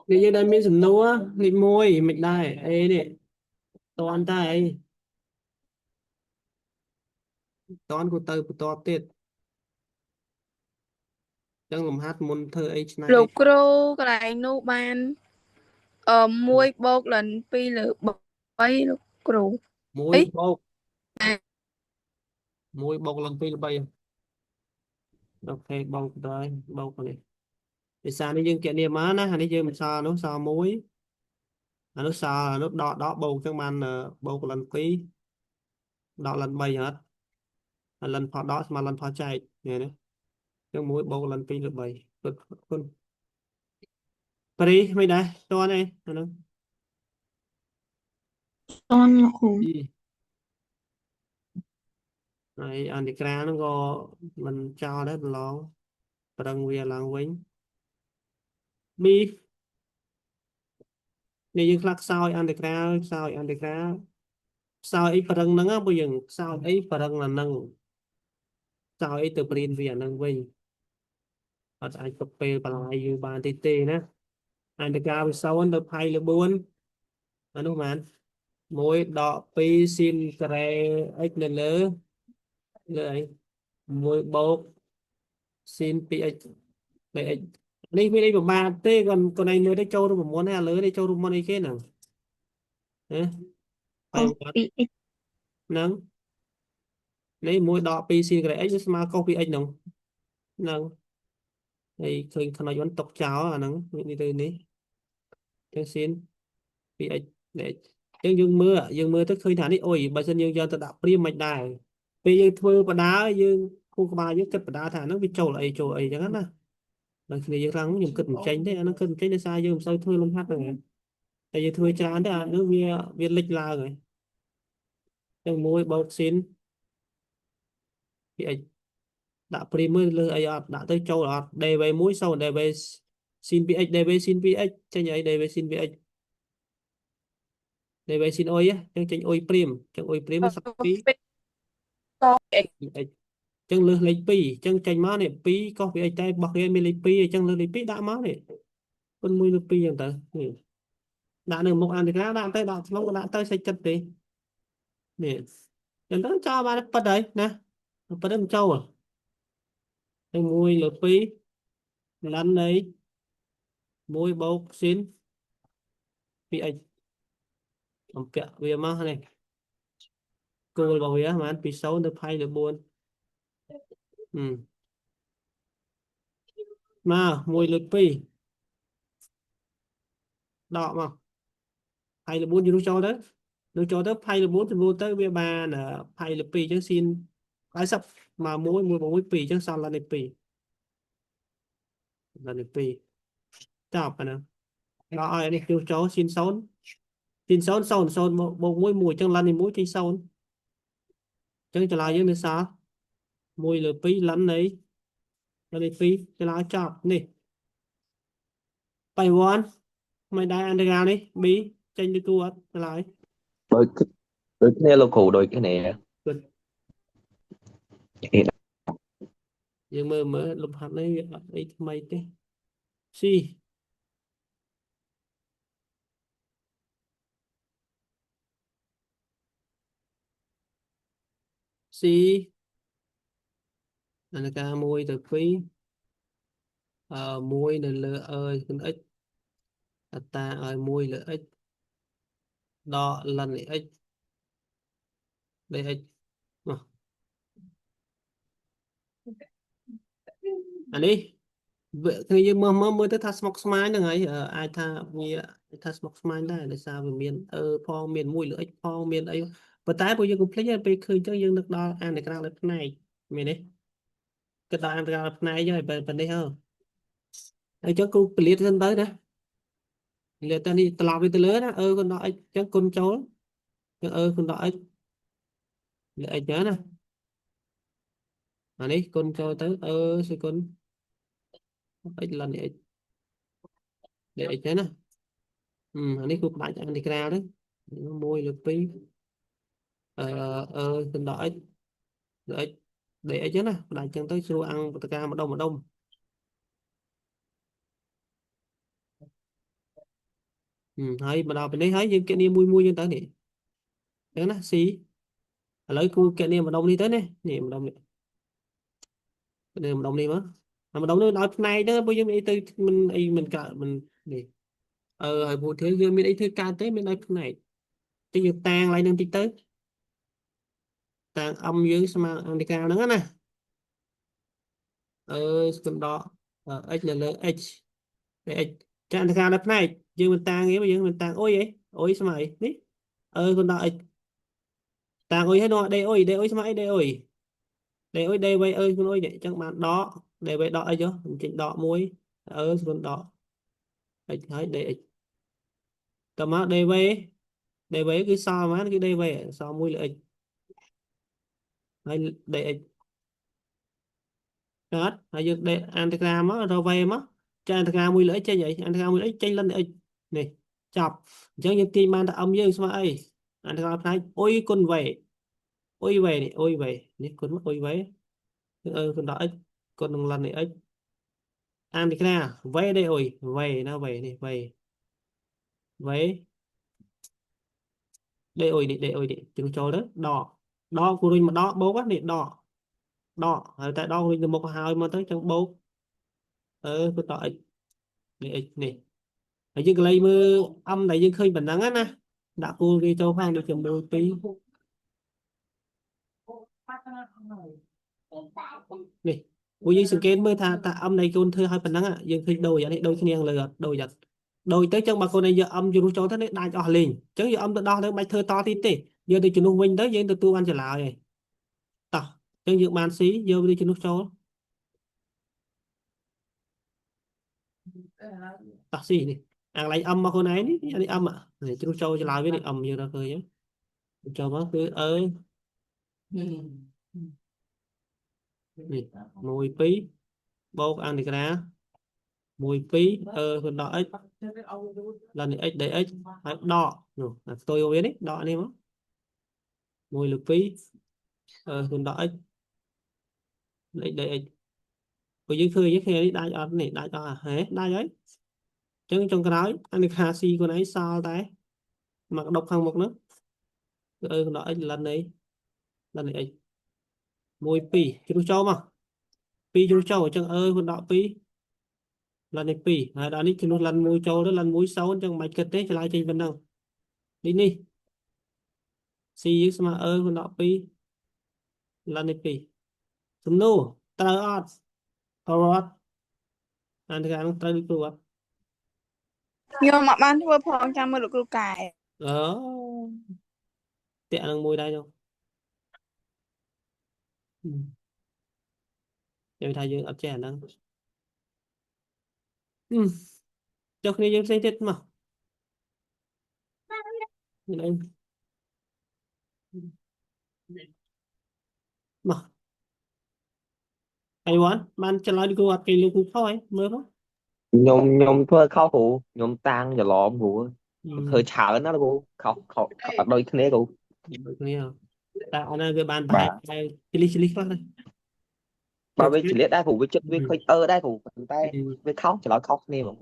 นี่ยังได้มีสำนัวลิมวยไม่ได้ไอ้เนี่ยตอนได้ไอ้ตอนกูเตอร์กูตอเต็ดจังลมฮัดมุนเธอไอ้ชนะไอ้Lục rô cái này nô ban muối bột lần pi lửa bấy lục rô មួយấy បោកមួយបោកឡើងពីរបីអូខេបោកដល់បោកនេះភាសានេះយើងគណនាមកណាអានេះយើងមិនសល់នោះសល់មួយអានោះសល់អានោះដកបោកចឹងបានបោកឡើងពីរដកឡើងបីអត់ហើយឡើងផដកស្មើឡើងផចែកនេះណាចឹងមួយបោកឡើងពីរឬបីគុណព្រីមិនដែរតើនេះអានោះ Con khủng. Này, anh đi ra nó go mình cho đấy lo bằng về làng quýnh bi này dương khắc sao anh đi ra sao ấy phần nâng á bây giờ sao ấy phần là nâng sao ấy từ prin về nâng quýnh ở anh cập bê bà lại dương bàn tê tê nè anh đi ra sau anh được hay là buôn anh đúng không mỗi đọ pi xin kre x lên lỡ lợi mỗi bột xin pi x vậy đây mới đây mà ba tê còn này mới đây châu đâu mà muốn hay lỡ đây châu đâu muốn đây cái nào đấy phải không Copy X. nâng lấy mỗi đọ pi xin cái x mà copy x nâng nâng đây khơi thằng nói vẫn tộc cháo à nâng đi từ này cái xin pi x để nhưng dương mưa tức khơi thả đi ôi bà dân dương dân ta đạo prim mạch đài vì dương thưa bà đá dương khu ba dương kết bà đá thả nó bị trâu ấy chẳng hạn nè là khi dương răng dùng kết một tranh thế nó kết một tranh để sai dương sao thưa luôn hát rồi tại vì thưa chán thế à nó viên lịch la rồi nhưng môi bọc xin pi x đã primer lơ ai đã tới châu là đề về mũi sau đề về xin px đề về xin px tranh ấy đề về xin px đề về xin ôi á tranh tranh ôi prim mới sắp phí chân lơ lấy pi chân tranh má này pi có px tay bọc lên mình lấy pi chân lơ lấy pi đã má này con mui lơ piอย่างtới đã được một ăn thì đã tới đã không đã tới xây chất đi nè chân tới cho ba nó bật đấy nè bật đấy một châu à chân mui lơ pi lăn đấy môi bọc xin px ông kẹo về má này cô bảo vệ mà anh bị xấu được hay được buồn ừ. Mà mùi lực pi đọ mà hay là buồn gì nó cho đó hay là buồn thì vô tới với ba là hay là pi chứ xin ai sắp mà mùi mùi mùi pi chứ sao là này pi chọc à nè đó ai này kêu chó xin xấu một mùi mùi chân lăn thì mùi trên xấu chân trở lại với sao mùi lực pi lẫn đấy là này pi trở lại chọc nè bài one mày đai underground đi bí tranh đi cua lại đôi đôi cái này local đôi cái này nhưng mà mới lục hạt lấy ấy mày thế si si là ca môi từ phí môi là lơ ơi con ít ta ơi môi là ít đo lần là ít đây ít mà anh đi vậy thì nhưng mà mới tới thắt smoke smile là ngày ai tha vì thắt smoke smile đây là sao về miền phong miền môi là ít phong miền ấy và tái bây giờ cũng lấyไปคืนจังยังนึกดออ่านในกลางเลยnày miền đấy cái đó ăn gạo này rồi bên đây hơn ai cho cô liệt lên tới đó liệt tên đi tao đi từ lớn đó con nói cho con cháu con nói lại nhớ nè à đi con cho tới sẽ con ít lần để thế nè anh đi cũng bạn anh đi ra đấy môi lực tí con nói để chứ nè đại chân tới xu ăn tất cả một đông ហើយមកដល់ពេលនេះហើយយើងគណនាមួយយើងទៅនេះអញ្ចឹងណា C ឥឡូវគូគណនាម្ដុំនេះទៅនេះម្ដុំនេះម្ដុំនេះមកអាម្ដុំនេះដល់ផ្នែកទៅព្រោះយើងមានអីទៅមិនអីមិនកើតមិននេះហើយពូធ្វើយើងមានអីធ្វើកើតទេមានដល់ផ្នែកតិចយើងតាំងឡើងនឹងតិចទៅតាំងអំយើងស្មើអន្តរការហ្នឹងណាស្គមដកx នៅលើ h តែ x ចាអន្តរការនៅផ្នែកយើងមិនតាំងទេយើងមិនតាំងអុយអីអុយស្មើអីនេះគុណដក x តាំងអុយឲ្យនោះដេអុយស្មើអីដេអុយដេវៃគុណអុយនេះអញ្ចឹងបានដកដេវៃដកអីចុះចេញដកមួយស្គមដក x ហើយដេ x តើមកដេវៃគឺសល់ប៉ុន្មានគឺដេវៃសល់មួយលើ x ហើយដេ x កើតហើយយើងដេអន្តរការមករកវេមកចាអន្តរការមួយលើ x ចេញអីអន្តរការមួយលើ x ចេញលិន x នេះចប់អញ្ចឹងយើងទាញបានតែអំយើងស្មើអីអន្តរការផ្នែកអុយគុណវេអុយវេនេះអុយវេនេះគុណអុយវេគុណដល់ x គុណនឹងលិននេះ x អន្តរការវេដេអុយវេណាវេនេះវេដេអុយនេះជិះចូលទៅដកគូរុញមកដកបូកនេះដកហើយតែដករុញទៅមុខហើយមកទៅចឹងបូកគឺត x នេះ x នេះហើយយើងកន្លែងមើលអំដែលយើងឃើញប៉ុណ្ណឹងណាដាក់គូវាចូលផងដូចជាមួយ2នេះពួកយើងសង្កេតមើលថាតើអំនៃកូនធ្វើឲ្យប៉ុណ្ណឹងយើងឃើញដូចអានេះដូចគ្នាលើអត់ដូចអត់ដូចទៅចឹងបើកូនឯងយកអំជំនួសចូលទៅនេះដាច់អស់លេងចឹងយកអំទៅដោះទៅបាច់ធ្វើតទៀតទេយើងទៅជំនួសវិញទៅយើងទទួលបានចម្លើយហើយតោះចឹងយើងបាន C យកវាទៅជំនួសចូលតោះ C នេះអាកន្លែងអំមកខ្លួនឯងនេះអានេះអំនេះជំនួសចូលចម្លើយវានេះអំយើងដល់ឃើញចូលមកគឺនេះ1 2បូកអន្តរការ1 2គុណដក x ឡើងនេះ x ដេ x ហើយដកនោះផ្ទុយវានេះដកនេះមក1លើ2គុណដក x ដេ x ព្រោះយើងឃើញនេះដាច់អត់នេះដាច់អស់ហេដាច់ហើយអញ្ចឹងចុងក្រោយអន្តរការ c ខ្លួនឯងសល់តែមកដប់ខាងមុខនោះគឺគុណដក x ឡើងនេះx 1 2ជ្រុះចូលមក2ជ្រុះចូលអញ្ចឹងគុណដក2លននេះ2ហើយដល់នេះជំនួសលន1ចូលទៅលន1 0អញ្ចឹងមិនបាច់គិតទេឆ្លើយចេញប៉ុណ្ណឹងនេះ C យើងស្មើគុណដក2លននេះ2សំណួរត្រូវអត់អន្តរការនោះត្រូវដូចគ្រូអត់ ខ្ញុំមកបានធ្វើផងចាំមើលលោកគ្រូកែតាក់នឹងមួយដែរចុះនិយាយថាយើងអត់ចេះអាហ្នឹងចុះគ្នាយើងផ្សេងទៀតមកនេះមកអីវ៉ាន់បានឆ្លើយដូចគ្រូអត់គេលោកគ្រូខុសហើយមើលមក ខ្ញុំធ្វើខុសគ្រូខ្ញុំតាំងច្រឡំគ្រូធ្វើច្រើនណាស់គ្រូខុសអត់ដូចគ្នាគ្រូដូចគ្នាតែអត់ណាវាបានប្រហែលតែជលិះខ្លះដែរបើវាឆ្លៀតដែរគ្រូវាចិត្តវាឃើញដែរគ្រូប៉ុន្តែវាខុសច្រឡំខុសគ្នាហ្មង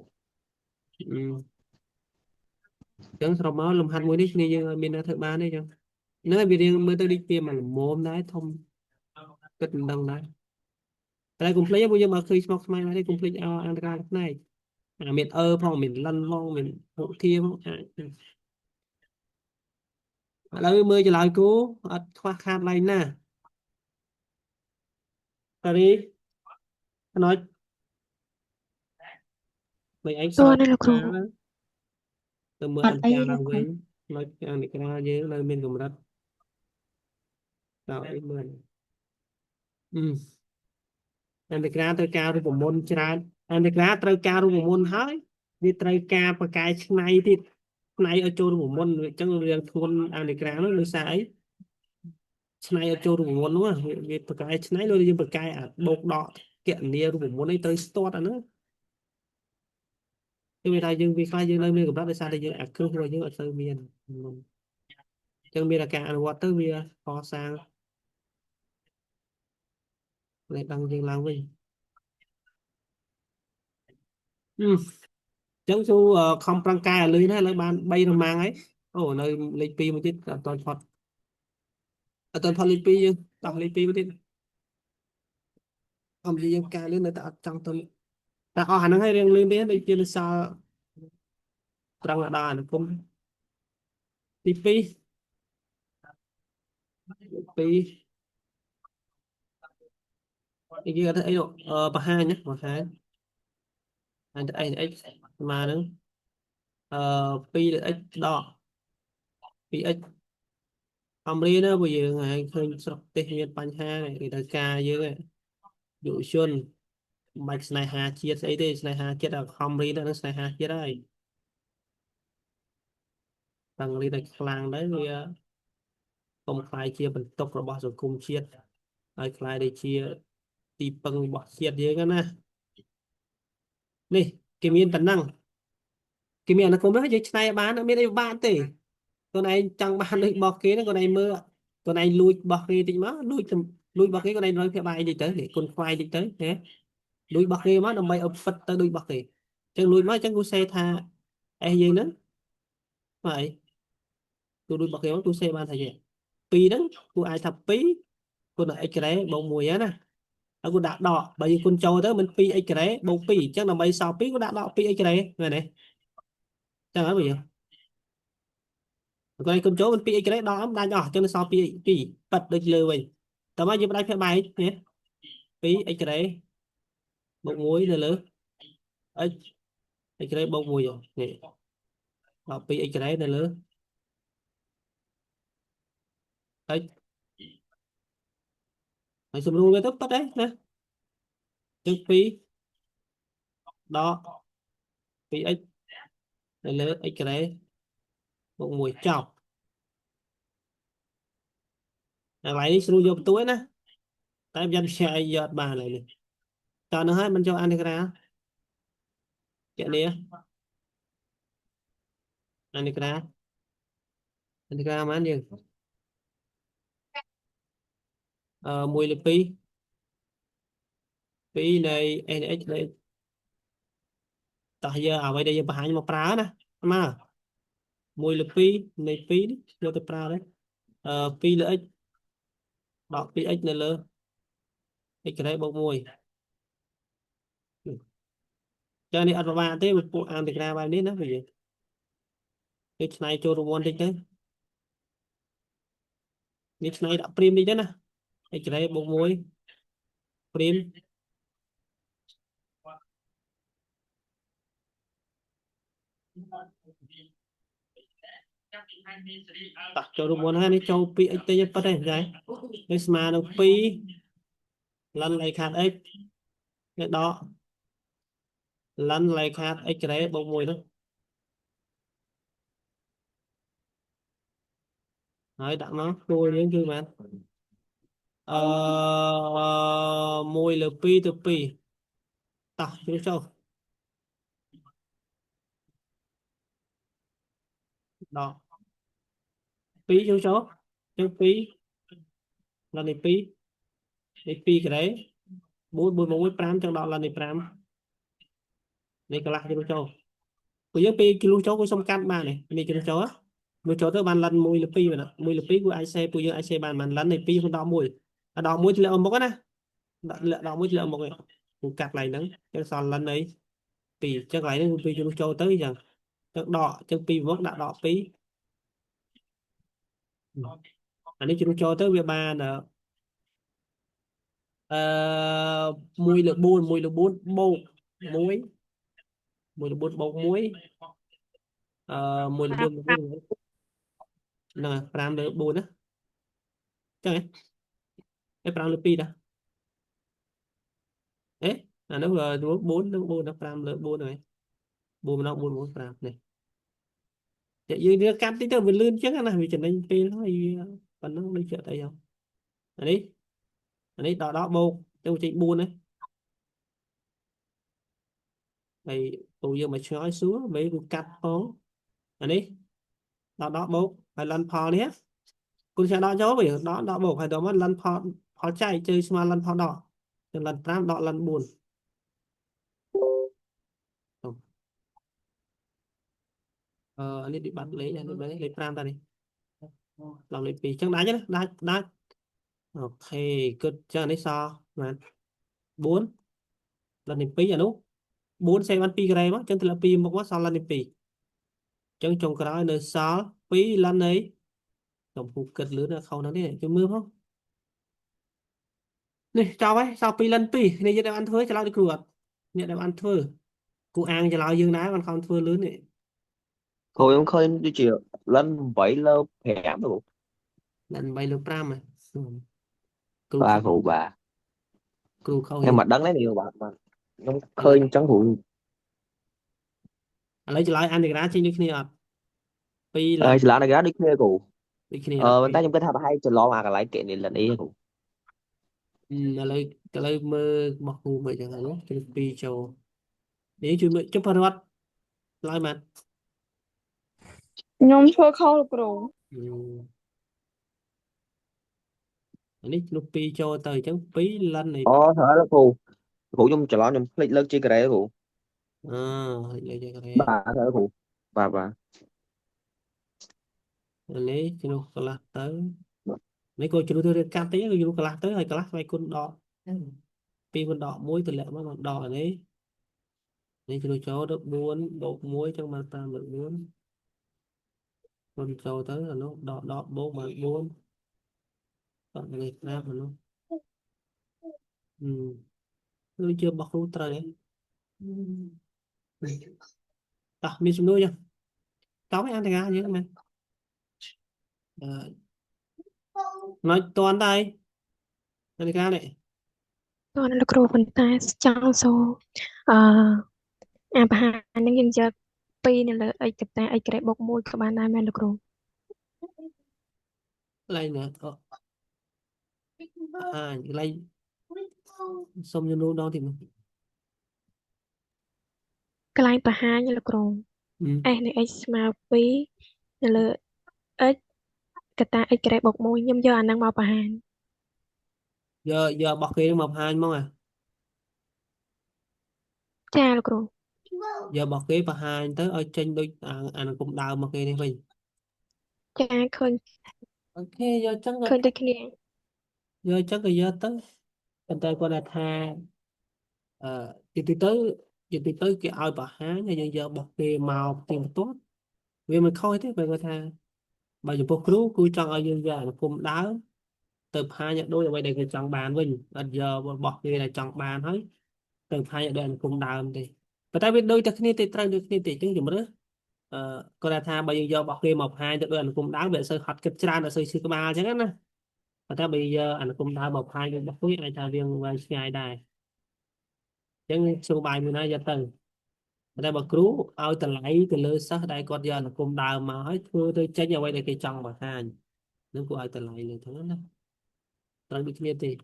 ចឹងស្របមកលំហាត់មួយនេះគ្នាយើងមានតែធ្វើបានទេចឹងហ្នឹងហើយវារៀងមើលទៅដូចវាមិនល្មមដែរធំគិតមិនដឹងដែរតែកុំភ្លេចពួកយើងមកឃើញស្មុកស្មាញដែរទេកុំភ្លេចអន្តរការផ្នែកមានផងមានលិនផងមានពុធាផងឥឡូវមើលចម្លើយគូអត់ខ្វះខាតឡើយណាតារីណយមិនឯងសល់ទៅមើលអន្តរការឡើងវិញណយអន្តរការយើងនៅមានកម្រិតដល់អីមើលអន្តរការត្រូវការរូបមន្តច្រើនអន្តរការត្រូវការរូបមន្តហើយវាត្រូវការបកកាយឆ្នៃទៀតឆ្នៃឲ្យចូលរូបមន្តអញ្ចឹងរឿងធ្ងន់អន្តរការនោះដោយសារអីឆ្នៃឲ្យចូលរូបមន្តនោះវាបកកាយឆ្នៃលើយើងបកកាយអាបោកដកគណនារូបមន្តនេះទៅស្ទាត់អាហ្នឹងគឺវាថាយើងវាខ្លះយើងនៅមានកម្រិតដោយសារតែយើងអាគ្រឹះរបស់យើងអត់ទៅមានអញ្ចឹងមានតែការអនុវត្តទៅវាកសាងលេខដឹងយើងឡើងវិញ chẳng chú không prang cài ở lưới này là bạn bay nó mang ấy ồ nơi lịch pi một chút toàn phật lịch pi chứ đọc lịch pi một chút không gì em cài lưới này ta trong tôi ta ở nó hay riêng lưới biết đây chưa sao prang là đà nó cũng lịch pi pi cái kia thấy độ bà hai nhé bà hai anh x mà nữa pi là x đo pi x ông đi đó bây giờ ngày khơi sọc tê miền bánh ha này người ta ca dưới dụ xuân bạch này hà chia ấy thế này hà chết là không đi đó nó này hà chết đây thằng đi này làng đấy thì không phải chia phần tộc rồi bỏ rồi cùng chia ai khai để chia tí bằng bỏ chia dưới cái nè này cái miền tấn năng cái miền nó không biết cái này bán nó miền đây bán tỷ con này chẳng bán được bỏ kế nó con này mưa con này lui bỏ kế thì má lui bỏ kế con này nói cái bài đi tới để con khoai đi tới thế lui bỏ kế má nó bay ập phật tới lui bỏ kế chẳng lui má chẳng có xe tha ai gì nữa vậy tôi lui bỏ kế má tôi xe ban thầy gì pi đó tôi ai thập pi con này cái bông mùi á nè aku đã đọ bởi vì con trâu đó mình pi cái bông pi chắc là mấy sao pi có đã đọ pi cái này này chẳng nói bây giờ con này con chó mình pi cái đó đang nhỏ cho nên sao pi pi bật được lừa mình tao mới giúp đánh phải bài nhé pi cái bông muối này lớn ấy cái bông mùi rồi nè đọ pi cái này lớn ấy mày xem luôn cái tóc tóc đấy nè chân pi đó pi x này lớn cái bông mùi chọc lại đi xuống vô túi nè tại em xe giọt bà này nè cho nó hết mình cho ăn đi ra cái này ăn đi ra ăn đi ra mà ăn gì mùi là pi pi này NX đây tại giờ ở đây giờ bà hai một prá nè mà mùi là pi này pi đi vô tới prá đấy pi là x đọc pi x này lơ x cái đấy bông mùi cho nên ăn vào thế một bộ ăn được ra bài nít đó vì cái này cho đồ ngon đi đấy cái này đã prim đi đấy nè cái đấy bông mùi prim đặt cho đồ ngon hay đi châu pi x tây nhất đây đấy cái mà nó pi lần này khát x cái đó lần này khát x cái đấy bông mùi đó đấy đặt nó tôi những thứ mà mùi là pi từ pi tập chú châu đó pi chú châu chú pi là này pi cái đấy bốn bốn bốn pram trong đó là này pram này cái lại chú châu bây giờ pi kilo châu của sông cam ba này này chú châu á chú châu tới bàn lần mùi là pi vậy nè mùi là pi của ai xe bây giờ ai xe bàn bàn lần này pi không đo mùi đo mùi thì là một cái nè đo mùi thì là một cái cặp này nữa cái sòn lần đấy pi chắc lại nó pi chú châu tới giờ chắc đỏ chắc pi vẫn đã đỏ pi anh ấy chúng cho tới việc ba là mùi là buôn bông muối mùi là buôn bông muối mùi là buôn là pram là buôn á chắc ấy cái pram là pi đó ấy nó là nó buôn nó pram là buôn này buôn nó buôn buôn pram này vậy như cam tí tao mình lươn chắc là vì chuyện này pi nó còn nó đi chợ tay không anh ấy đó đó bông trong chị buôn đấy thì tụi giờ mà nói xuống mấy cắt phong anh ấy đó đó bông phải lần phò nhéคุณsẽ đo dấu bởi đó đo bộ phải đó mà lần phò chạy chơi mà lần phò đỏ lần pram đỏ lần buồn anh ấy đi bắt lấy anh ấy lấy pram ta đi làm lấy pì chẳng đá chứ đá ok good cho anh ấy so mà 4 lần này pì à nút 4 xem anh pì cái này mà chẳng thì là pì một quá sao lần này pì chẳng trồng cái đó nơi sao pì lần này tổng phụ cực lứa là không nó đấy cho mưa không này chào ấy sao pi lần pi này giờ đang ăn thưa cho lao đi cửa nhận đang ăn thưa cụ ăn cho lao dương đá còn không thưa lớn này Thôi em khơi đi chiều lên vậy lơ hẻm rồi lần bay lượt pram mà ừ. Cụ ba không phụ bà cụ không em hiểu mặt đắng đấy nhiều bạn mà nó khơi lấy trắng phụ lấy cho lao ăn thì đá trên như kia pi ơi lần là nó gái đi kia cụ đi kia là bên pi tay trong cái tháp hay cho lo mà cái lại kiện này lần ý cụ ừ, là lấy cái lấy mơ mặc cụ vậy chẳng hạn cho pi châu để chui mơ chụp hình bắt lại mà ខ្ញុំធ្វើខុសលោកគ្រូ ừ. Này lúc pi châu tới chẳng pi lần này thế đó phụ trong chờ lo trong lịch lớp chi cái đấy cụ à lấy cho cái này bà thế đó cụ bà này cho nó là tới mấy cô chú tôi cam tí rồi chú class tới rồi class mấy con đỏ pi con đỏ muối từ lệ mà còn đỏ đấy nên chú cho được buôn bột muối trong mà ta được buôn con trâu tới là nó đỏ đỏ bố mà buôn còn người ta mà nó ừ. Tôi chưa bọc luôn trời à mình xuống nuôi nha cháu mới ăn thì ra chứ mình nói toàn đây ăn thì ra này តើលោកគ្រូប៉ុន្តែចង់សូមអឺអាបហានឹងយើងយក2នៅលើអិចកតាអិចក្រេបូក1ក៏បានដែរមែនលោកគ្រូ lại nữa à lại xong cho nuôi đó thì mình កន្លែងបហាលោកគ្រូ ừ. S នៃ x ស្មើ2នៅលើ x កតាអិចក្រេបូក1ខ្ញុំយកអានឹងមកបហា giờ giờ bọc kia một hai mong à ចាលោកគ្រូ giờ bọc kia và hai tới ở trên đôi anh cũng đào một kia đi mình ចាឃើញ ok giờ chắc là ឃើញដូចគ្នា giờ chắc là giờ tới anh ta còn là tha thì từ tới cái ao bà há nhà giờ giờ bọc kia màu tiền tốt vì mình khôi thế về người ta bây giờ bọc rú cứ trong ở dân giờ là cùng đá từ hai nhận đôi là bây giờ chọn bàn mình bây giờ bọc kia là chọn bàn hết từ hai nhận đôi là cùng đá thì và tại vì đôi tất nhiên thì trang được thì chứng dụng đó còn là tha bây giờ bọc kia một hai nhận đôi là cùng đá về sơ hoạt kịch ra là sơ sư ba chẳng hạn nè và ta bây giờ anh cũng đã bọc hai cái bọc cuối này ta viên và ngày đài chẳng số bài mình nói giờ từ đây bậc cứu ao từ lấy từ lơ sát đây còn giờ là cùng đào mà hết thưa tôi tránh nhau quay đây cái trong mà hai nếu của ai từ lấy này thắng đó rồi bị kia thì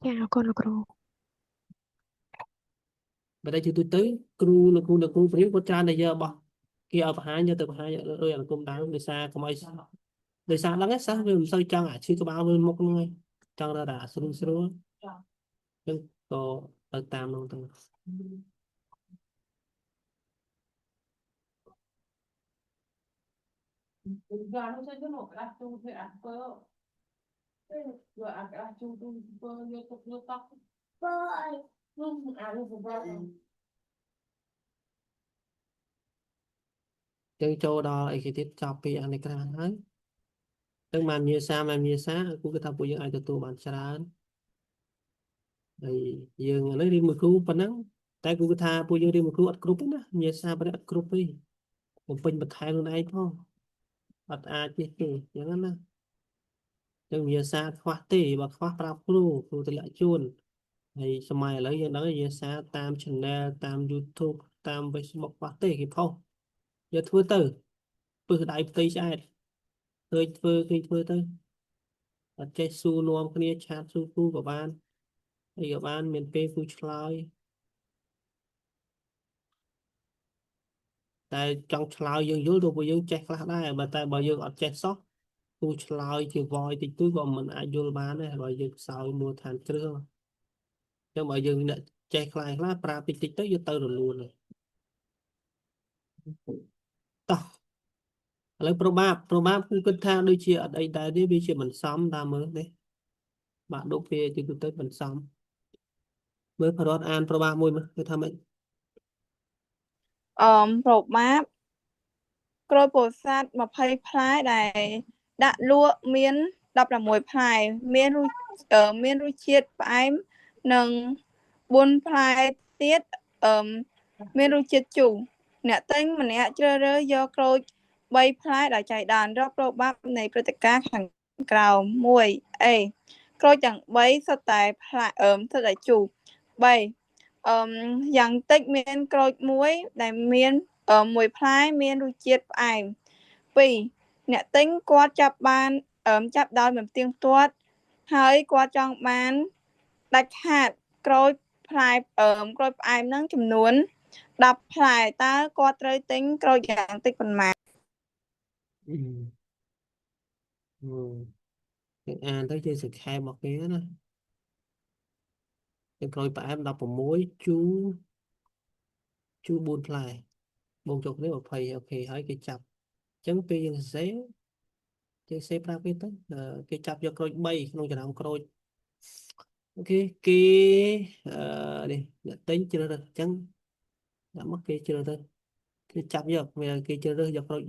ចាអរគុណលោកគ្រូ và đây thì tôi tới cứu là cứu phía của cha này giờ bỏ kia ở hai giờ từ hai giờ rồi là cùng đào người xa không ai người xa lắm hết sao vì sao chăng à chỉ có bao nhiêu một người trong đó đã xuống xuống nhưng có ở tam luôn thôi gà nó sẽ có một cái chu thì ăn cơ rồi ăn cái chu tu cơ như cục như tóc luôn ăn luôn chân châu đó ấy cái tiết chọc bị ăn cái này tức mà như sa cũng cái thằng của những ai từ tù bản chán thì dương lấy đi một khu phần nắng tại cũng cái thằng của dương đi một khu ăn group đó như sa bên ăn group đi một bình bật hai luôn này thôi bật chứ gì những nó nhưng như sa khoa tỉ và khoa prap kru từ lại chuồn thì sau này lấy những đó như sa tam channel tam YouTube tam Facebook khoa tỉ kịp không giờ thua từ bữa đại tây sai thưa tới ở trên su nuông kia chat su cu của bạn thì của bạn miền tây cu chlai tại trong chlai dương dưới đồ của dương check là đây mà tại bao dương ở check sót cu chlai chỉ voi thì túi của mình ai vô bán này bao dương sau mua thành trưa nhưng mà dương check lại là pra tích tích tới vô tới rồi luôn rồi តោះឥឡូវprobab គឺគិតថាដូចជាអត់អីដែរទេវាជាមិនសមតាមមើលទេបាក់ឌុបវាជាទូទៅមិនសមមើលប្រវត្តិអានprobab មួយមើលគឺថាម៉េច probab ក្រូចពោធិ៍សាត់20ផ្លែដែលដាក់លក់មាន16ផ្លែមានរសជាតិផ្អែមនិង4ផ្លែទៀតមានរសជាតិជូរអ្នកទិញម្នាក់ជ្រើសរើសយកក្រូច3ផ្លែដែលចៃដន្យរកprobabនៃព្រឹត្តិការណ៍ខាងក្រោម 1A ក្រូចទាំង3សុទ្ធតែផ្លែសុទ្ធតែជូរ 3យ៉ាងតិចមានក្រូចមួយដែលមានមួយផ្លែមានរសជាតិផ្អែម 2អ្នកទិញគាត់ចាប់ដោយមិនផ្ទៀងផ្ទាត់ហើយគាត់ចង់បានដាច់ខាតក្រូចផ្អែមនឹងចំនួន10ផ្លែតើគាត់ត្រូវទិញក្រូចយ៉ាងតិចប៉ុន្មាន គេអានទៅជាសង្ខេបមកគេណាគេក្រូចផ្អែម16ជូរ4ផ្លែបូកចុះគ្នា20អូខេហើយគេចាប់អញ្ចឹងពេលយើងសរសេរគេសេប្រាប់គេទៅគេចាប់យកក្រូច3ក្នុងចំណោមក្រូចអូខេគេនេះអ្នកទិញជ្រើសរើសអញ្ចឹងដាក់មកគេជ្រើសរើសគេចាប់យកវាគេជ្រើសរើសយកក្រូច3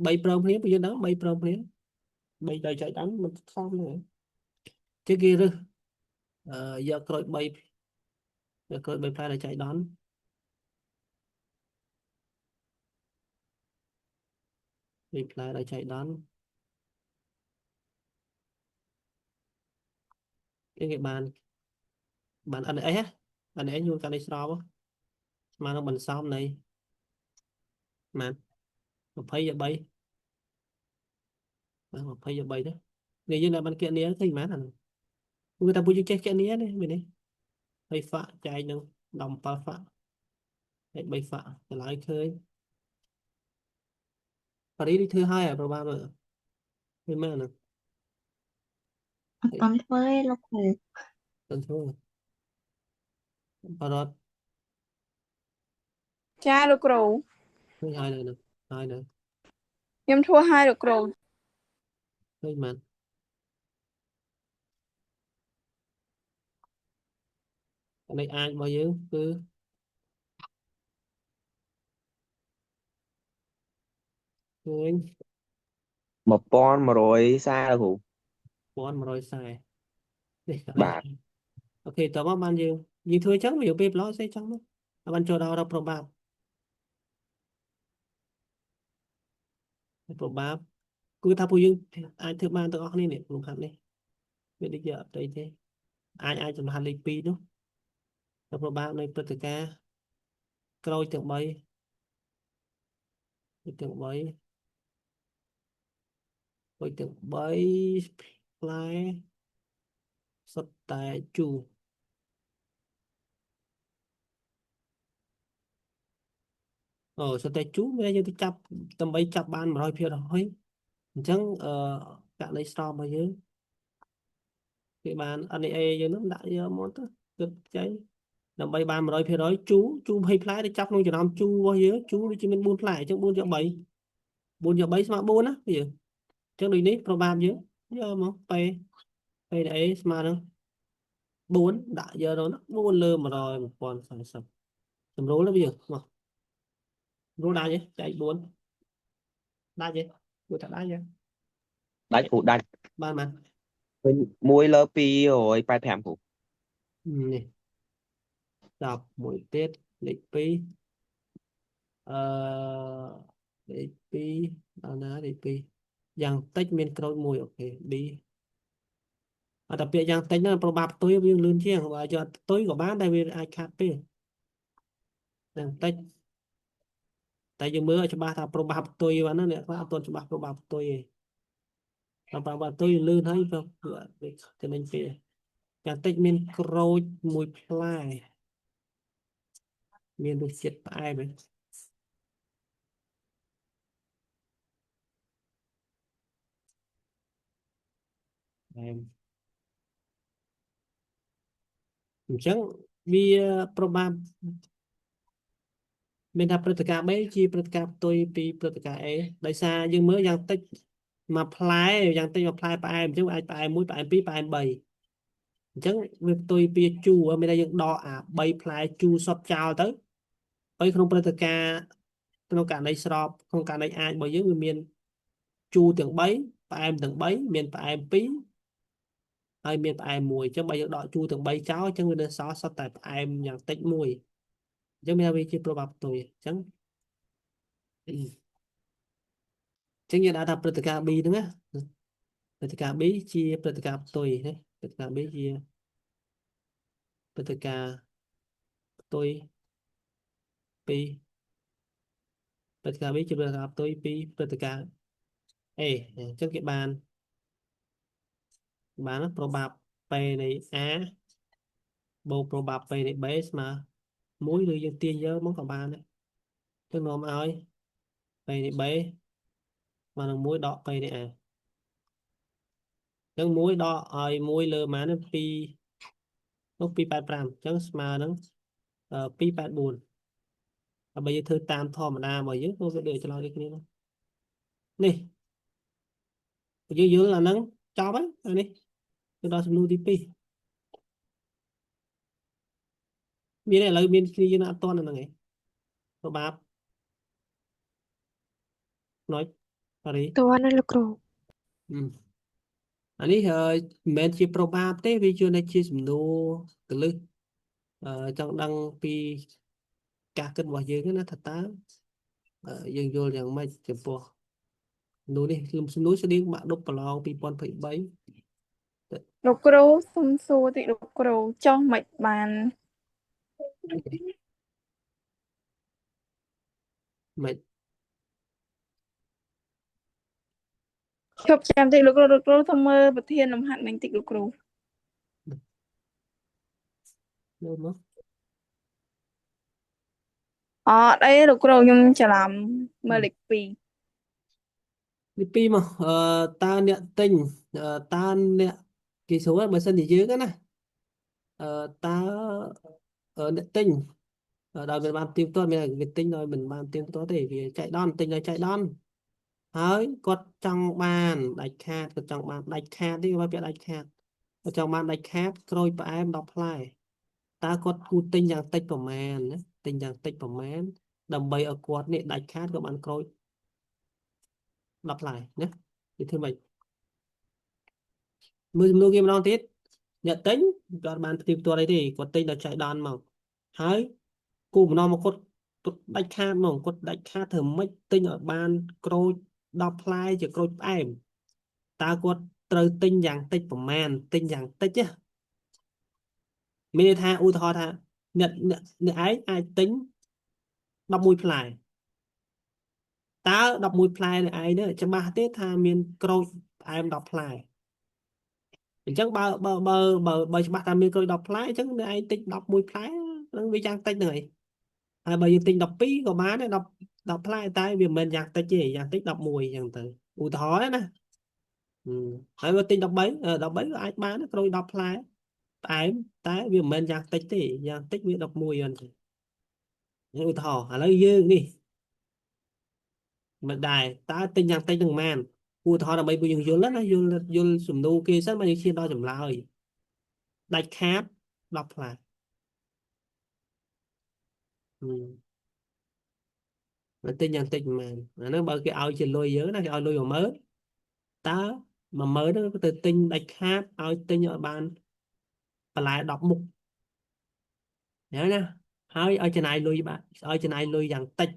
3ព្រមគ្នាពួកយើងដឹង3ព្រមគ្នា3ដល់ចៃដន្យមិនសមទេchứ kia rư giờ coi bay giờ coi bay phải là chạy đón bay phải là chạy đón cái bạn anh ấy á anh ấy như cái này sao mà nó bằng xong này mà một thấy giờ bay một thấy giờ bay đó nếu như là bạn kia này thì má thằng người ta bôi cái này đấy mình đấy bay phạ chạy nó đồng pa phạ bay phạ lại khơi và đi thứ hai à ba rồi mình mà nè អត់ធ្វើទេលោកគ្រូ tuần thôi và đó ចាលោកគ្រូ thứ hai này nè hai nữa ខ្ញុំធ្វើឲ្យលោកគ្រូ thôi mà cái này ai bao nhiêu cứ cứ 1140លោកគ្រូ 4 rồi xài để cái បាទ này ok tao bắt ban nhiêu như thôi chắc nhiều bếp nó sẽ chắc đó ban cho đâu đâu probab probab cứ tháp bây giờ ai thứ ban tao này nè luôn hẳn này bây giờ đây thế ai trong hẳn lịch pi đúng tao probab này tất cả coi từng bay coi từng bay fly sắp tại chủ sắp tại chủ bây giờ tôi chập tầm bay chập ban mà rồi phía rồi chẳng cả lấy so bao nhiêu cái bàn anh ấy giờ nó đại giờ món đó cực cháy làm bay bàn mà rồi phía đó chú hay fly để chấp luôn cho nó chú bao nhiêu chú đi chỉ mình buôn lại chứ buôn cho bảy mà buôn á bây giờ chẳng đi nít probab chứ giờ mà bay để mà đâu buôn đã giờ đó nó buôn lơ mà rồi một con phải sập sầm rố lắm bây giờ mà rố đa chứ chạy buôn đa chứ buôn thật đa chứ ដាច់គ្រូដាច់ ban mà ឃើញ1លើ285គ្រូ nè đọc mỗi tiết lịch phí lịch phí đó là lịch phí dạng tích miền cầu mùi ok đi đặc biệt dạng tích nó probab tôi viên lươn chiang và cho tôi của bán đây vì ai khác đi dạng tích tại vì mới cho ba thằng probab tôi và nó nè các tuần cho ba probab tôi probab tôi lươn hay không cho nên phải dạng tích miền cầu mùi plai miền được chết ai vậy em chẳng វាប្រមាណមានថាព្រឹត្តិការណ៍ B ជាព្រឹត្តិការណ៍ផ្ទុយពីព្រឹត្តិការណ៍ A ដោយសារយើងមើលយ៉ាងតិចមួយផ្លែយ៉ាងតិចមួយផ្លែផ្អែមអញ្ចឹងអាចផ្អែម1ផ្អែម2ផ្អែម3អញ្ចឹងវាផ្ទុយពីជូរមានតែយើងដកអា3ផ្លែជូរសុទ្ធចោលទៅហើយក្នុងព្រឹត្តិការណ៍ក្នុងករណីស្របក្នុងករណីអាចរបស់យើងវាមានជូរទាំង3ផ្អែមទាំង3មានផ្អែម2ហើយមានផ្អែម1អញ្ចឹងបើយើងដកជូរទាំង3ចោលអញ្ចឹងវានៅសល់សុទ្ធតែផ្អែមយ៉ាងតិច1អញ្ចឹងមានថាវាជាប្របាប់ផ្ទុយអញ្ចឹងយើងដាក់ថាព្រឹត្តិការណ៍ B ហ្នឹងណាព្រឹត្តិការណ៍ B ជាព្រឹត្តិការណ៍ផ្ទុយណាព្រឹត្តិការណ៍ B ជាព្រឹត្តិការណ៍ផ្ទុយពីព្រឹត្តិការណ៍ B ជាព្រឹត្តិការណ៍ផ្ទុយពីព្រឹត្តិការណ៍ A អញ្ចឹងគេបានប្របាប់ P នៃ A បូកប្របាប់ P នៃ B ស្មើ1ឬយើងទាញយកមកក៏បានដែរអញ្ចឹងនាំឲ្យ P នៃ B ស្មើនឹង1ដក P នៃ A អញ្ចឹង1ដកឲ្យ1លើប៉ុន្មាន2នោះ285អញ្ចឹងស្មើនឹង284ហើយបើយើងធ្វើតាមធម្មតារបស់យើងវាដូចឆ្លើយដូចគ្នានេះយើងយល់អាហ្នឹងចប់ហើយអានេះទៅដល់សំណួរទី2មានឥឡូវមានគ្នាយើងអត់ទាន់ហ្នឹងឯងប្របាប់ណុចប៉ារី តើណាលោកគ្រូ អានេះមិនមែនជាប្របាប់ទេវាជួនតែជាសំណួរកលឹះចង់ដឹងពីការគិតរបស់យើងណាថាតើយើងយល់យ៉ាងម៉េចចំពោះនោះនេះគឺសំណួរស្តៀងបាក់ឌុបប្រឡង2023 លោកគ្រូសុំសួរតិចលោកគ្រូចុះមិនបាន មិន ឈប់ចាំតិចលោកគ្រូធ្វើមើលប្រធានលំហាត់មិញតិចលោកគ្រូ លើមក អត់អីលោកគ្រូខ្ញុំច្រឡំមើលលេខ2 ទី2មកតើអ្នកទិញតើអ្នកគេស្រួលបើសិនជាយើងណាតើអ្នកទិញដោយមិនបានទៀងទាត់មានវាទិញដោយមិនបានទៀងទាត់ទេវាចៃដន្យទិញដោយចៃដន្យហើយគាត់ចង់បានដាច់ខាតគាត់ចង់បានដាច់ខាតទេវាពាក់ដាច់ខាតគាត់ចង់បានដាច់ខាតក្រូចផ្អែម10ផ្លែតើគាត់គួរទិញយ៉ាងតិចប្រមាណណាទិញយ៉ាងតិចប្រមាណដើម្បីឲ្យគាត់នេះដាច់ខាតក៏បានក្រូច10ផ្លែណាវាធ្វើម៉េចមើលចំនួនគេម្ដងទៀតអ្នកទិញគាត់បានផ្ទៀងផ្ទាត់អីទេគាត់ទិញដោយចៃដន្យមកហើយគូបំណងមកគាត់ដាច់ខាតមកគាត់ដាច់ខាតធ្វើម៉េចទិញឲ្យបានក្រូច10ផ្លែជាក្រូចផ្អែមតើគាត់ត្រូវទិញយ៉ាងតិចប្រមាណទិញយ៉ាងតិចណាមានន័យថាឧទាហរណ៍ថាអ្នកឯងអាចទិញ11ផ្លែតើ11ផ្លែអ្នកឯងនេះច្បាស់ទេថាមានក្រូចផ្អែម10ផ្លែអញ្ចឹងបើច្បាស់ថាមានក្រូច10ផ្លែអញ្ចឹងអ្នកឯងទិញ11ផ្លែនឹងវាយ៉ាងតិចហ្នឹងហើយបើយើងទិញ12ក៏បានដែរ10ផ្លែតែវាមិនមែនយ៉ាងតិចទេយ៉ាងតិច11អញ្ចឹងទៅឧទាហរណ៍ណាហើយបើទិញ13ក៏អាចបានក្រូច10ផ្លែផ្អែមតែវាមិនមែនយ៉ាងតិចទេយ៉ាងតិចវា11អញ្ចឹងឧទាហរណ៍ឥឡូវយើងនេះមិនដែរតើទិញយ៉ាងតិចនឹងប៉ុន្មានឧទាហរណ៍ដើម្បីពួកយើងយល់ណាយល់សំណួរគេសិនមកយើងឈានដល់ចម្លើយដាច់ខាត10ផ្លែបើទិញយ៉ាងតិចប៉ុន្មានអាហ្នឹងបើគេឲ្យជាលុយយើងណាគេឲ្យលុយ10000តើ10000ហ្នឹងទៅទិញដាច់ខាតឲ្យទិញឲ្យបានបន្លែ10មុខអញ្ចឹងណាហើយឲ្យចំណាយលុយបាទឲ្យចំណាយលុយយ៉ាងតិច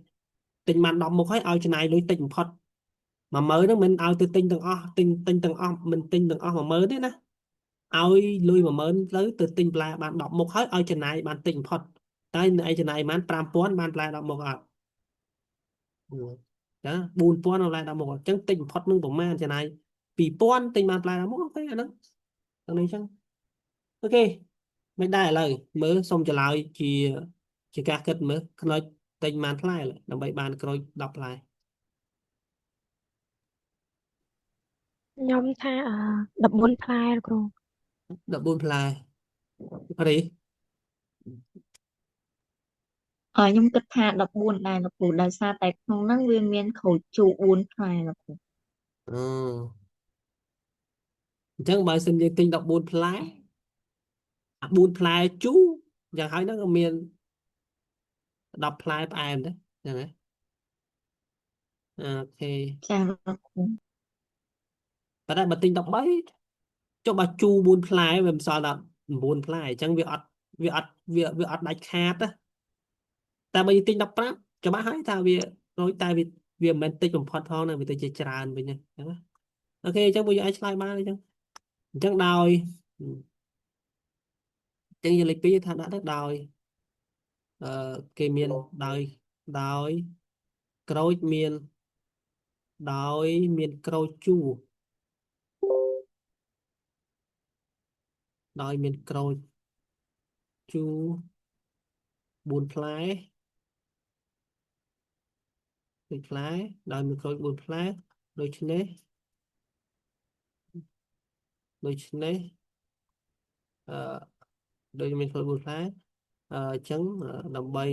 ទិញបាន10មុខហើយឲ្យចំណាយលុយតិចបំផុត10000ហ្នឹងមិនឲ្យទៅទិញទាំងអស់ទិញទាំងអស់មិនទិញទាំងអស់10000ទេណាឲ្យលុយ10000ទៅទិញបន្លែបាន10មុខហើយឲ្យចំណាយបានតិចបំផុតតែឯងចំណាយបាន5000បានបន្លែ10មុខអត់ចា4000បន្លែ10មុខអញ្ចឹងតិចបំផុតនឹងប្រមាណចំណាយ2000ទិញបានបន្លែ10មុខអូខេអាហ្នឹងហ្នឹងអញ្ចឹងអូខេមិនដែរឥឡូវមើលសុំចម្លើយជាការគិតមើលខ្នុចទិញបានផ្លែដើម្បីបានក្រូច10ផ្លែ ខ្ញុំថា14ផ្លែលោកគ្រូ 14ផ្លែប៉ារី ខ្ញុំគិតថា14ដែរលោកគ្រូដោយសារតែក្នុងហ្នឹងវាមានក្រូចជូរ4ផ្លែលោកគ្រូ អញ្ចឹងបើសិនយើងទិញ14ផ្លែអា4ផ្លែជូរយ៉ាងហើយហ្នឹងក៏មាន10ផ្លែផ្អែមដែរចឹងហ៎អូខេ ចាលោកគ្រូ ប៉ុន្តែបើទិញ13ចុះបើជូរ4ផ្លែវាមិនសល់ដល់9ផ្លែអញ្ចឹងវាអត់ដាច់ខាតណាតែបើយើងទិញ15ច្បាស់ហើយថាវារួចតែវាមិនមែនតិចបំផុតផងណាវាទៅជាច្រើនវិញហ្នឹងអញ្ចឹងណាអូខេអញ្ចឹងពួកយើងអាចឆ្លើយបានអញ្ចឹងដោយអញ្ចឹងយើងលេខ2ថាដាក់ទៅដោយគេមានដោយក្រូចមានក្រូចជូរដោយមានក្រូចជូរ4ផ្លែ4ផ្លែដោយមានក្រូច4ផ្លែដូច្នេះអឺដោយមានក្រូច4ផ្លែអញ្ចឹងដើម្បី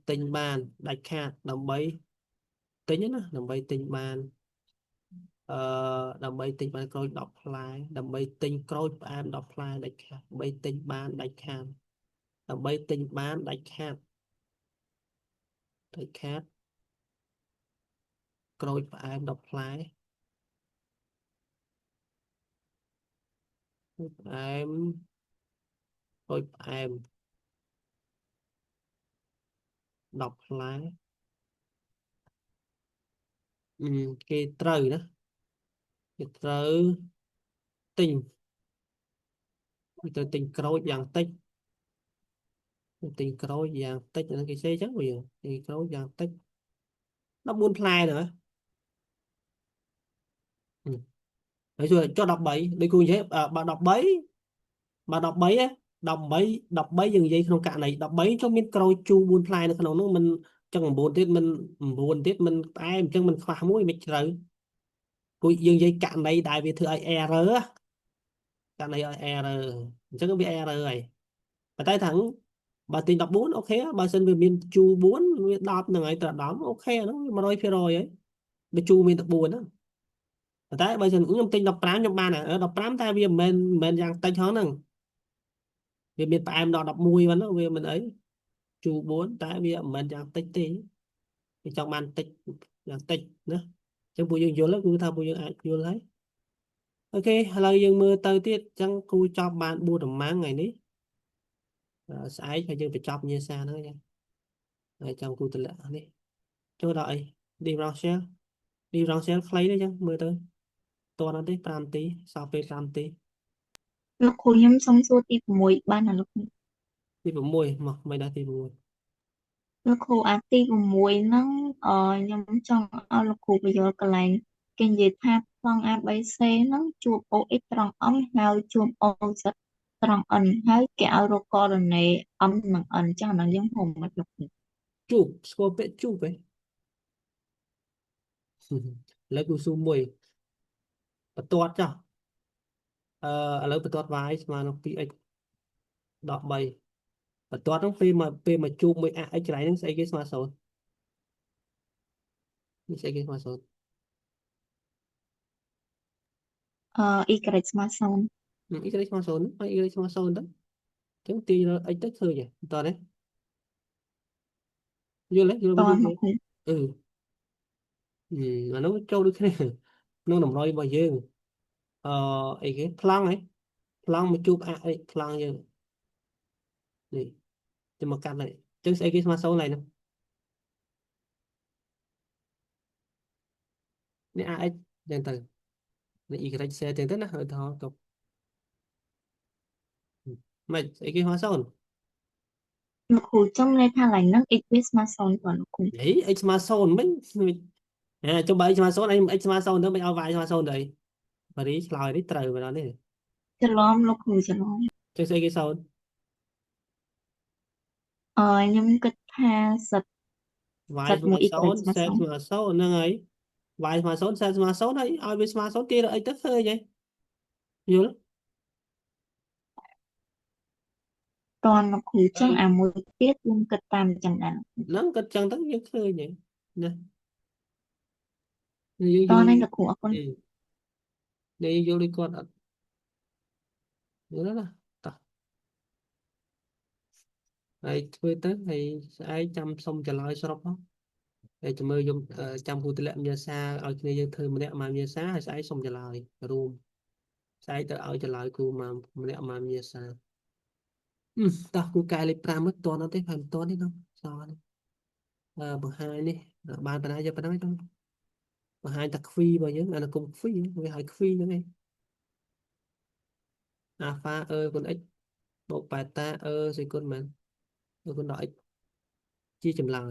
ទិញបានដាច់ខាតដើម្បីទិញណាដើម្បីទិញបានដើម្បីទិញបានក្រូច10ផ្លែដើម្បីទិញក្រូចផ្អែម10ផ្លែដាច់ខាតដើម្បីទិញបានដាច់ខាតដើម្បីទិញបានដាច់ខាតក្រូចផ្អែម10ផ្លែក្រូចផ្អែម10ផ្លែគេត្រូវណាគេត្រូវទិញក្រូចយ៉ាងតិចទិញក្រូចយ៉ាងតិចហ្នឹងគេចេះអញ្ចឹងវាទិញក្រូចយ៉ាងតិច14ផ្លែហ្នឹងហើយជួយចុះ13ដូចគូនិយាយបើ13បើ13យើងនិយាយក្នុងករណី13ចុះមានក្រូចជូរ4ផ្លែនៅក្នុងនោះមិនចឹង9ទៀតមិនផ្អែមអញ្ចឹងមិនខ្វះមួយមិនត្រូវគួយយើងនិយាយករណីដែលវាធ្វើឲ្យ error ករណីឲ្យ error អញ្ចឹងវា error ហើយប៉ុន្តែថាបើទិញ14អូខេបើសិនវាមានជូរ4វា10ហ្នឹងហើយទៅ10អូខេហ្នឹង100%ហើយបើជូរមានតែ4ហ្នឹងប៉ុន្តែបើសិនខ្ញុំទិញ15ខ្ញុំបាន15តែវាមិនមែនយ៉ាងតិចហ្នឹងវាមានផ្អែមដល់11ហ្នឹងវាមិនអីជូរ4តែវាមិនមែនយ៉ាងតិចទេវាចង់បានតិចយ៉ាងតិចណាអញ្ចឹងពួកយើងយល់គឺថាពួកយើងអាចយល់ហើយអូខេឥឡូវយើងមើលទៅទៀតអញ្ចឹងគូចប់បាន4ដំណឹងថ្ងៃនេះស្អែកហើយយើងបញ្ចប់ញាសាហ្នឹងចាហើយចាំគូតម្លាក់នេះចូលដល់អី differential ខ្លីទេអញ្ចឹងមើលទៅតោះអត់ទេ5នាទីសល់ពេល5នាទី លោកគ្រូខ្ញុំសុំសួរទី6បានណាលោកគ្រូ ទី6មកមិនដល់ទី6 លោកគ្រូអាទី6ហ្នឹងខ្ញុំចង់ឲ្យលោកគ្រូបញ្យល់កន្លែងគេនិយាយថាប្លង់ ABC ហ្នឹងជួប OX ត្រង់ M ហើយជួប OZ ត្រង់ N ហើយគេឲ្យរកកូដនេ M និង N ចឹងអាហ្នឹងយើងហៅមិនលោកគ្រូ ជួបស្គាល់ពាក្យជួបហ៎លើគូស៊ូមួយបន្ទាត់ចុះឥឡូវបន្ទាត់ y ស្មើនឹង 2x ដក3បន្ទាត់ហ្នឹងពេលមកជួបមួយ ax កន្លែងហ្នឹងស្អីគេស្មើ0នេះស្អីគេស្មើ0 Y ស្មើ0 y ស្មើ0ហើយ y ស្មើ0ទៅអញ្ចឹងទាញរើ x ទៅឃើញហ៎បន្តទេយល់ទេយល់ ត មិនយល់ លោកគ្រូ អានោះចូលដូចគ្នាក្នុងតម្រុយរបស់យើងអីគេប្លង់ហ៎ប្លង់មកជួប ax ប្លង់យើងនេះទៅមកកាត់ហើយអញ្ចឹងស្អីគេស្មើ0ហើយនោះនេះ ax អញ្ចឹងទៅនេះ y ផ្សេងទៅណាហើយទៅទៅមិនស្អីគេស្មើ0 លោកគ្រូចំន័យថាឡើងហ្នឹង X វាស្មើ0តលោកគ្រូ ហី x ស្មើ0មិនចុះបើ x ស្មើ0អី x ស្មើ0ទៅមិនឲ្យ y ស្មើ0ទៅអីបារីឆ្លើយនេះត្រូវមែនអត់នេះ ច្រឡំលោកគ្រូច្រឡំ ចឹងស្អីគេ0 ខ្ញុំគិតថាសិត y សិត ស្មើ មួយ X 0 ស្មើ z ស្មើ0ហ្នឹងហើយ y ស្មើ0 z ស្មើ0ហើយឲ្យវាស្មើ0ទាញរើ x ទៅឃើញហ៎យល់ តន់លោកគ្រូចឹងអាមួយទៀតខ្ញុំគិតតាមចឹងដែរ ហ្នឹងគាត់ចឹងទៅយើងឃើញហើយណាយើង ត យ ន់ ល់ ហើយលោកគ្រូអរគុណ យើងយល់ដូចគាត់អត់យល់ណាតោះហើយធ្វើទៅហើយស្អែកចាំសុំចម្លើយស្រុកហ្នឹងហើយចាំមើលខ្ញុំចាំគូទម្លាក់មានសារឲ្យគ្នាយើងធ្វើម្នាក់មកមានសារហើយស្អែកសុំចម្លើយរួមស្អែកទៅឲ្យចម្លើយគ្រូមកម្នាក់មកមានសារតោះគូកែលេខ5មកតន់អត់ទេហើយមិនតន់ទេនោះសល់នេះបង្ហាញនេះបានប៉ុណ្ណាយកប៉ុណ្ណឹងទៅបង្ហាញតែខ្វីរបស់យើងអានគុំខ្វីវាឲ្យខ្វីហ្នឹងឯងអាហ្វាគុណ x បូកប៉ែតាសេគុណមែនគុណដល់ x ជាចម្លើ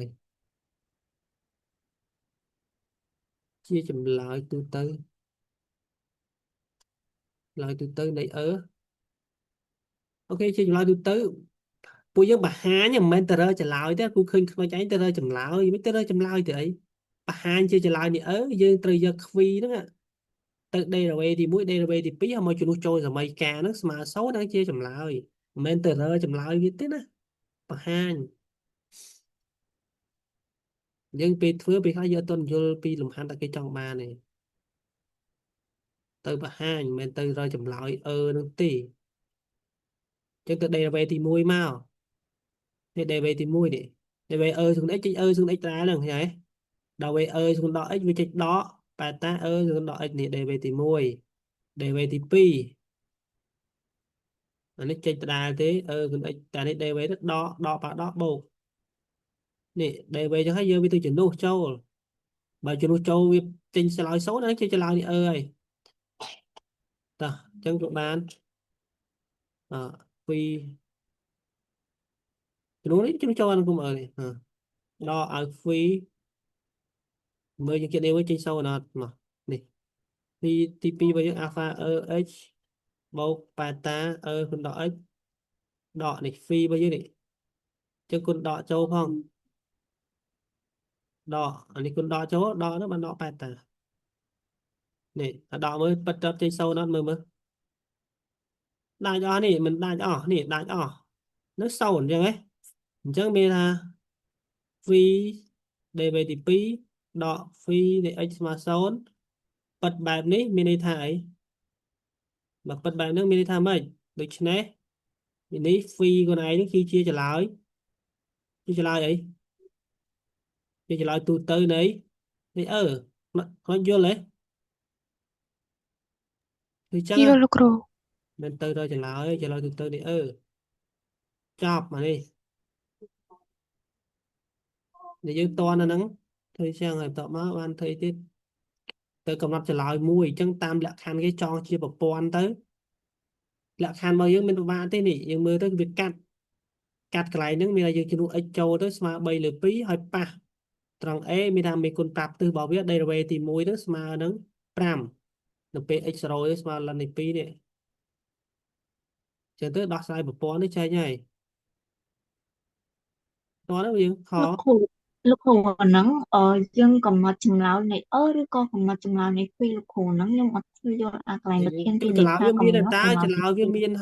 យទូទៅនៃអូខេជាចម្លើយទូទៅពួកយើងបង្ហាញមិនមែនទៅរើចម្លើយទេគូឃើញខ្មៅឯងទៅរើចម្លើយមិនទៅរើចម្លើយទៅអីបង្ហាញជាចម្លើយនេះយើងត្រូវយកខ្វីហ្នឹងទៅ derivative ទី1 derivative ទី2ឲ្យមកជំនួសចូលសមីការហ្នឹងស្មើ0ហ្នឹងជាចម្លើយមិនមែនទៅរើចម្លើយវាទេណាបង្ហាញយើងពេលធ្វើពេលខ្លះយកអត់ទាន់យល់ពីលំហាត់តែគេចង់បានទេទៅបង្ហាញមិនមែនទៅរើចម្លើយហ្នឹងទេចឹងទៅ derivative ទី1មកនេះ derivative ទី1នេះ derivative ស្គន x ចេញស្គន x ដែរហ្នឹងឃើញហើយដល់ ស្គនដល់ x វាចេញដកប៉ែតាស្គនដល់ x នេះ derivative ទី1 derivative ទី2អានេះចេញដដែលទេគុណ x តែនេះ derivative ដកដកបូកនេះ derivative ចឹងហើយយើងវាទៅជំនួសចូលបើជំនួសចូលវាចេញឆ្លើយ0ហ្នឹងជាឆ្លើយនេះហើយតោះអញ្ចឹងក៏បានពីជំនួសនេះជំនួសចូលអានគុំនេះដកឲ្យហ្វីមើលយើងគិតនេះវិញចេញ0អត់មកនេះទី2របស់យើង alpha h បូកប៉ែតាគុណដល់ x ដកនេះហ្វីរបស់យើងនេះអញ្ចឹងគុណដកចូលផងដកអានេះគុណដកចូលដកនោះបានដកប៉ែតានេះដកមើលប៉ិតចេញ0អត់មើលដាច់អស់នេះមិនដាច់អស់នេះដាច់អស់នៅ0អញ្ចឹងហ៎អញ្ចឹងមានថា v derivative ទី2ដក v នៃ x ស្មើ0ប៉ិតបែបនេះមានន័យថាអីបើប៉ិតបែបហ្នឹងមានន័យថាម៉េចដូច្នេះនេះ v ខ្លួនឯងនេះគឺជាចម្លើយអីជាចម្លើយទូទៅនៃគាត់យល់ទេគឺចឹង យល់លោកគ្រូ មិនទៅដល់ចម្លើយទូទៅនេះចប់មកនេះយើងតន់អាហ្នឹងធ្វើចឹងហើយបន្តមកបានធ្វើទៀតទៅកំណត់ចម្លើយមួយអញ្ចឹងតាមលក្ខខណ្ឌគេចងជាប្រព័ន្ធទៅលក្ខខណ្ឌរបស់យើងមិនពិបាកទេនេះយើងមើលទៅវាកាត់កន្លែងហ្នឹងមានឲ្យយើងជំនួស x ចូលទៅស្មើ3លើ2ហើយប៉ះត្រង់ a មានថាមេគុណប្រាប់ទិសរបស់វា derivative ទី1ហ្នឹងស្មើនឹង5នៅពេល x 0ទៅស្មើលនទី2នេះចឹងទៅដោះស្រាយប្រព័ន្ធនេះចេញហើយតោះហ្នឹងយើងខ លោកគ្រូអាហ្នឹងយើងកំណត់ចម្លើយនៃឬក៏កំណត់ចម្លើយនៃពីលោកគ្រូហ្នឹងខ្ញុំអត់យល់អាកន្លែងវិធានទី ចម្ នេះ លើយ ថា វា កំ មាន ណត់ តែ ចម្លើយ ចម្លើយវាមាន